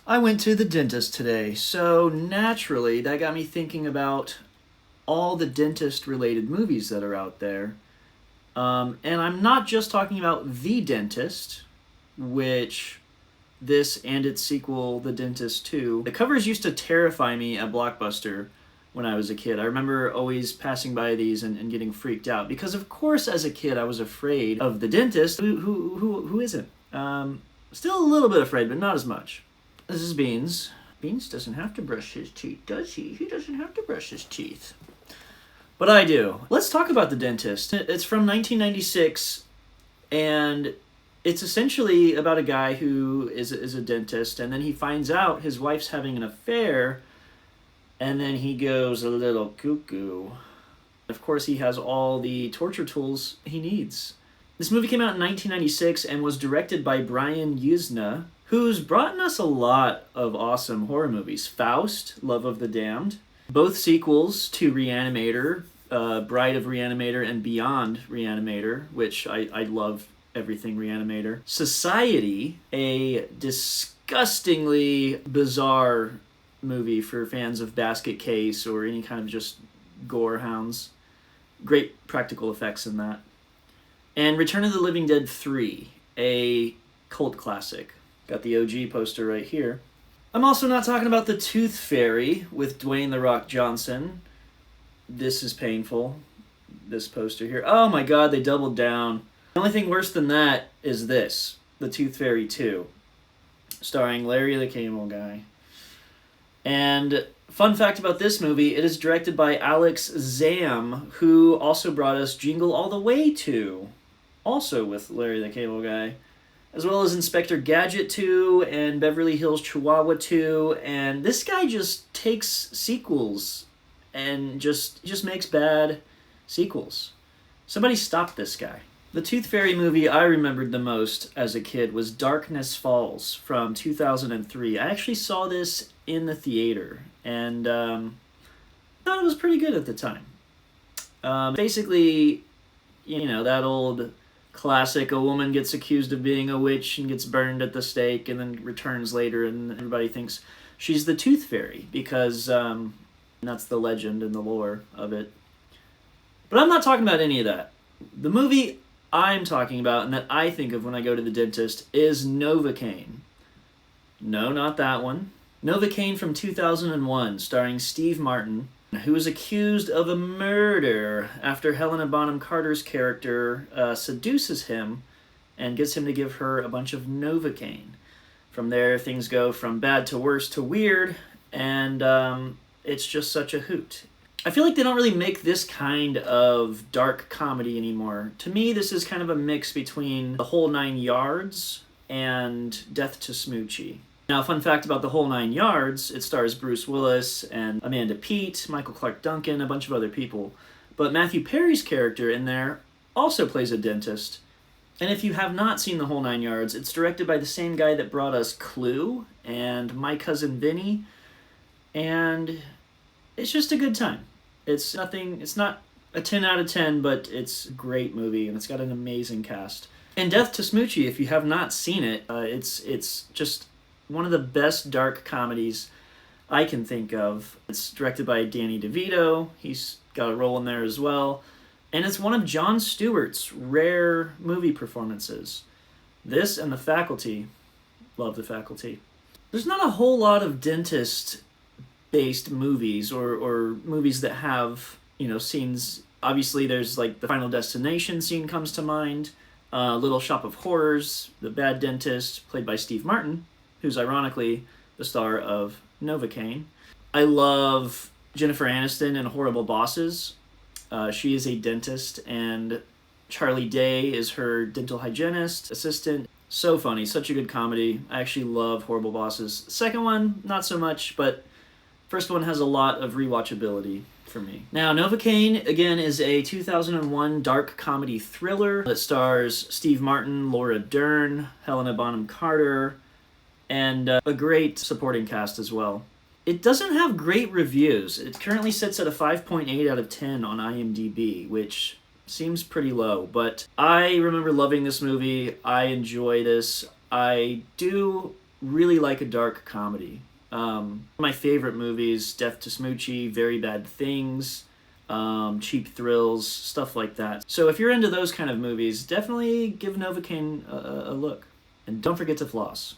I went to the dentist today, so naturally that got me thinking about all the dentist related movies that are out there. And I'm not just talking about The Dentist, which this and its sequel, The Dentist 2, the covers used to terrify me at Blockbuster when I was a kid. I remember always passing by these and getting freaked out because, of course, as a kid, I was afraid of the dentist. Who isn't? Still a little bit afraid, but not as much. This is Beans. Beans doesn't have to brush his teeth, does he? He doesn't have to brush his teeth. But I do. Let's talk about The Dentist. It's from 1996, and it's essentially about a guy who is a dentist, and then he finds out his wife's having an affair, and then he goes a little cuckoo. Of course, he has all the torture tools he needs. This movie came out in 1996 and was directed by Bryan, who's brought us a lot of awesome horror movies. Faust, Love of the Damned, both sequels to Reanimator, Bride of Reanimator and Beyond Reanimator, which I love everything Reanimator. Society, a disgustingly bizarre movie for fans of Basket Case or any kind of just gore hounds. Great practical effects in that. And Return of the Living Dead 3, a cult classic. Got the OG poster right here. I'm also not talking about The Tooth Fairy with Dwayne "The Rock" Johnson. This is painful. This poster here. Oh my god, they doubled down. The only thing worse than that is this. The Tooth Fairy 2. Starring Larry the Cable Guy. And fun fact about this movie, it is directed by Alex Zam, who also brought us Jingle All the Way 2. Also with Larry the Cable Guy. As well as Inspector Gadget 2 and Beverly Hills Chihuahua 2. And this guy just takes sequels and just makes bad sequels. Somebody stop this guy. The Tooth Fairy movie I remembered the most as a kid was Darkness Falls from 2003. I actually saw this in the theater and thought it was pretty good at the time. Basically, that old classic, a woman gets accused of being a witch and gets burned at the stake and then returns later and everybody thinks she's the Tooth Fairy because that's the legend and the lore of it. But I'm not talking about any of that. The movie I'm talking about and that I think of when I go to the dentist is Novocaine. No, not that one. Novocaine from 2001, starring Steve Martin, who is accused of a murder after Helena Bonham Carter's character seduces him and gets him to give her a bunch of Novocaine. From there, things go from bad to worse to weird, and it's just such a hoot. I feel like they don't really make this kind of dark comedy anymore. To me, this is kind of a mix between The Whole Nine Yards and Death to Smoochie. Now, fun fact about The Whole Nine Yards, it stars Bruce Willis and Amanda Peet, Michael Clark Duncan, a bunch of other people. But Matthew Perry's character in there also plays a dentist. And if you have not seen The Whole Nine Yards, it's directed by the same guy that brought us Clue and My Cousin Vinny. And it's just a good time. It's not a 10 out of 10, but it's a great movie, and it's got an amazing cast. And Death to Smoochie, if you have not seen it, it's just one of the best dark comedies I can think of. It's directed by Danny DeVito. He's got a role in there as well. And it's one of Jon Stewart's rare movie performances. This and The Faculty. Love The Faculty. There's not a whole lot of dentist-based movies or movies that have, scenes. Obviously, there's like the Final Destination scene comes to mind. Little Shop of Horrors, The Bad Dentist, played by Steve Martin, who's ironically the star of Novocaine. I love Jennifer Aniston in Horrible Bosses. She is a dentist, and Charlie Day is her dental hygienist assistant. So funny, such a good comedy. I actually love Horrible Bosses. Second one, not so much, but first one has a lot of rewatchability for me. Now, Novocaine, again, is a 2001 dark comedy thriller that stars Steve Martin, Laura Dern, Helena Bonham Carter, and a great supporting cast as well. It doesn't have great reviews. It currently sits at a 5.8 out of 10 on IMDb, which seems pretty low, but I remember loving this movie. I enjoy this. I do really like a dark comedy. My favorite movies: Death to Smoochie, Very Bad Things, Cheap Thrills, stuff like that. So if you're into those kind of movies, definitely give Novocaine a look. And don't forget to floss.